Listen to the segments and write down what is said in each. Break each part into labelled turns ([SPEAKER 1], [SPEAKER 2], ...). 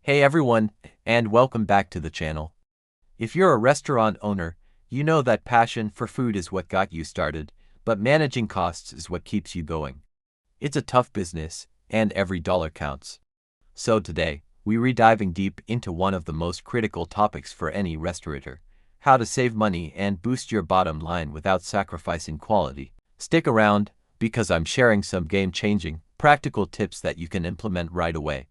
[SPEAKER 1] Hey everyone, and welcome back to the channel. If you're a restaurant owner, you know that passion for food is what got you started, but managing costs is what keeps you going. It's a tough business, and every dollar counts. So today, we're diving deep into one of the most critical topics for any restaurateur: how to save money and boost your bottom line without sacrificing quality. Stick around, because I'm sharing some game-changing, practical tips that you can implement right away.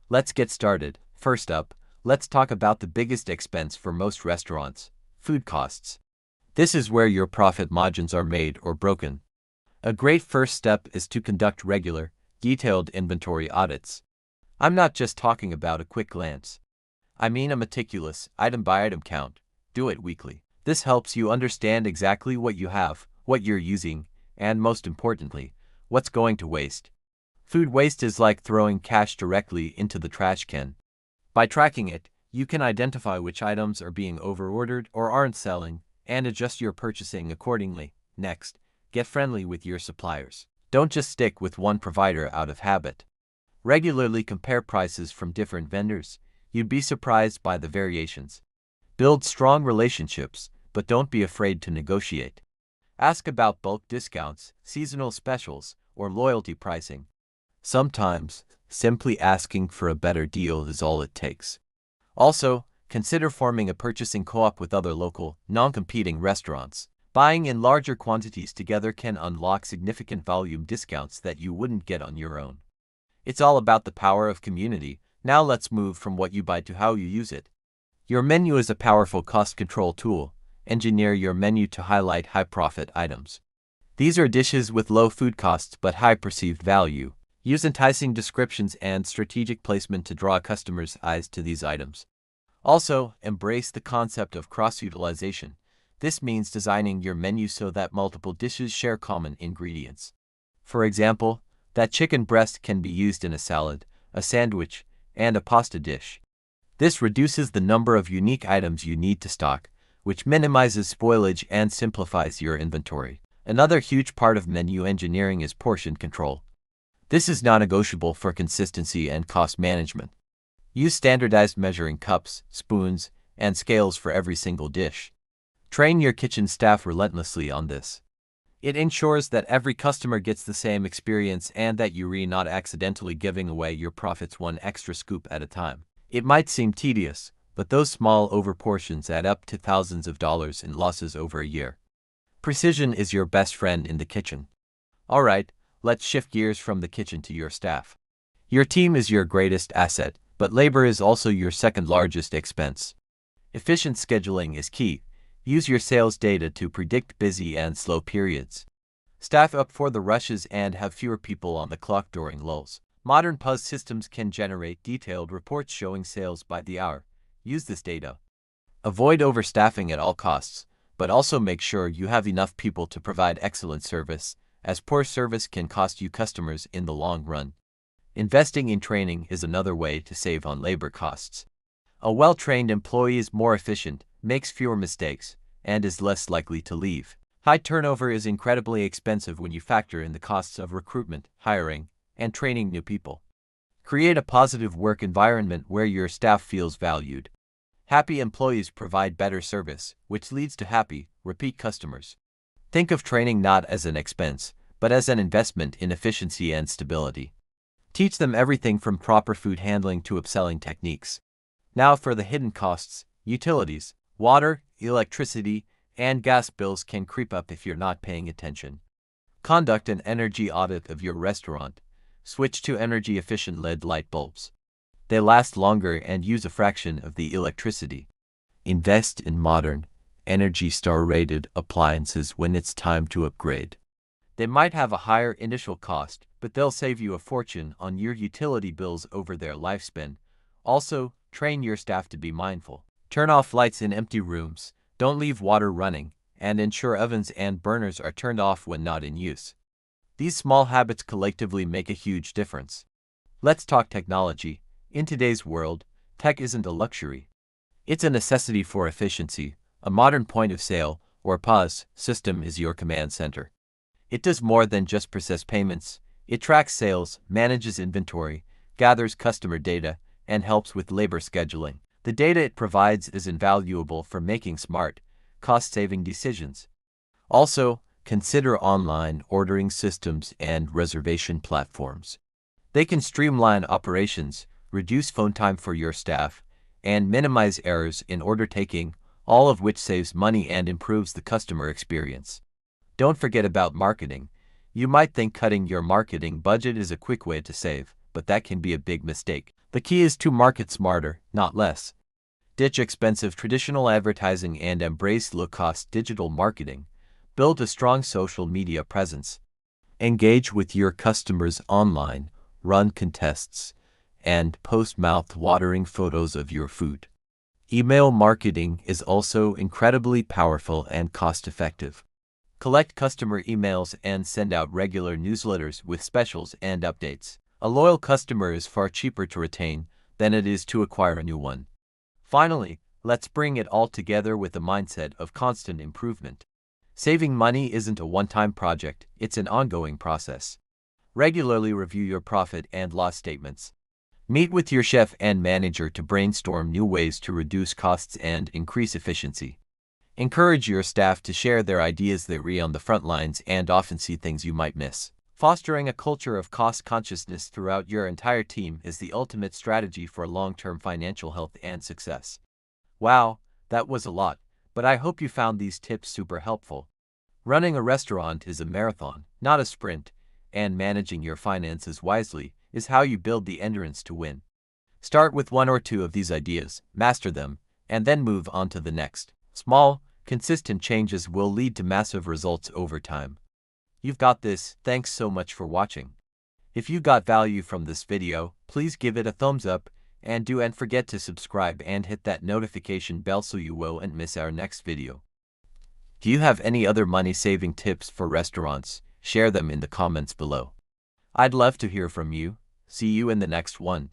[SPEAKER 1] Let's get started. First up, let's talk about the biggest expense for most restaurants: food costs. This is where your profit margins are made or broken. A great first step is to conduct regular, detailed inventory audits. I'm not just talking about a quick glance. I mean a meticulous, item-by-item count. Do it weekly. This helps you understand exactly what you have, what you're using, and most importantly, what's going to waste. Food waste is like throwing cash directly into the trash can. By tracking it, you can identify which items are being overordered or aren't selling, and adjust your purchasing accordingly. Next, get friendly with your suppliers. Don't just stick with one provider out of habit. Regularly compare prices from different vendors. You'd be surprised by the variations. Build strong relationships, but don't be afraid to negotiate. Ask about bulk discounts, seasonal specials, or loyalty pricing. Sometimes, simply asking for a better deal is all it takes. Also, consider forming a purchasing co-op with other local, non-competing restaurants. Buying in larger quantities together can unlock significant volume discounts that you wouldn't get on your own. It's all about the power of community. Now let's move from what you buy to how you use it. Your menu is a powerful cost control tool. Engineer your menu to highlight high-profit items. These are dishes with low food costs but high perceived value. Use enticing descriptions and strategic placement to draw customers' eyes to these items. Also, embrace the concept of cross-utilization. This means designing your menu so that multiple dishes share common ingredients. For example, that chicken breast can be used in a salad, a sandwich, and a pasta dish. This reduces the number of unique items you need to stock, which minimizes spoilage and simplifies your inventory. Another huge part of menu engineering is portion control. This is non-negotiable for consistency and cost management. Use standardized measuring cups, spoons, and scales for every single dish. Train your kitchen staff relentlessly on this. It ensures that every customer gets the same experience and that you're not accidentally giving away your profits one extra scoop at a time. It might seem tedious, but those small overportions add up to thousands of dollars in losses over a year. Precision is your best friend in the kitchen. Alright, let's shift gears from the kitchen to your staff. Your team is your greatest asset, but labor is also your second largest expense. Efficient scheduling is key. Use your sales data to predict busy and slow periods. Staff up for the rushes and have fewer people on the clock during lulls. Modern POS systems can generate detailed reports showing sales by the hour. Use this data. Avoid overstaffing at all costs, but also make sure you have enough people to provide excellent service, as poor service can cost you customers in the long run. Investing in training is another way to save on labor costs. A well-trained employee is more efficient, makes fewer mistakes, and is less likely to leave. High turnover is incredibly expensive when you factor in the costs of recruitment, hiring, and training new people. Create a positive work environment where your staff feels valued. Happy employees provide better service, which leads to happy, repeat customers. Think of training not as an expense, but as an investment in efficiency and stability. Teach them everything from proper food handling to upselling techniques. Now for the hidden costs: utilities. Water, electricity, and gas bills can creep up if you're not paying attention. Conduct an energy audit of your restaurant. Switch to energy-efficient LED light bulbs. They last longer and use a fraction of the electricity. Invest in modern, Energy Star-rated appliances when it's time to upgrade. They might have a higher initial cost, but they'll save you a fortune on your utility bills over their lifespan. Also, train your staff to be mindful. Turn off lights in empty rooms, don't leave water running, and ensure ovens and burners are turned off when not in use. These small habits collectively make a huge difference. Let's talk technology. In today's world, tech isn't a luxury. It's a necessity for efficiency. A modern point of sale, or POS, system is your command center. It does more than just process payments. It tracks sales, manages inventory, gathers customer data, and helps with labor scheduling. The data it provides is invaluable for making smart, cost-saving decisions. Also, consider online ordering systems and reservation platforms. They can streamline operations, reduce phone time for your staff, and minimize errors in order taking, all of which saves money and improves the customer experience. Don't forget about marketing. You might think cutting your marketing budget is a quick way to save, but that can be a big mistake. The key is to market smarter, not less. Ditch expensive traditional advertising and embrace low-cost digital marketing. Build a strong social media presence. Engage with your customers online, run contests, and post mouth-watering photos of your food. Email marketing is also incredibly powerful and cost-effective. Collect customer emails and send out regular newsletters with specials and updates. A loyal customer is far cheaper to retain than it is to acquire a new one. Finally, let's bring it all together with a mindset of constant improvement. Saving money isn't a one-time project, it's an ongoing process. Regularly review your profit and loss statements. Meet with your chef and manager to brainstorm new ways to reduce costs and increase efficiency. Encourage your staff to share their ideas. They are on the front lines and often see things you might miss. Fostering a culture of cost consciousness throughout your entire team is the ultimate strategy for long-term financial health and success. Wow, that was a lot, but I hope you found these tips super helpful. Running a restaurant is a marathon, not a sprint, and managing your finances wisely is how you build the endurance to win. Start with one or two of these ideas, master them, and then move on to the next. Small, consistent changes will lead to massive results over time. You've got this. Thanks so much for watching. If you got value from this video, please give it a thumbs up, and don't forget to subscribe and hit that notification bell so you won't miss our next video. Do you have any other money-saving tips for restaurants? Share them in the comments below. I'd love to hear from you. See you in the next one.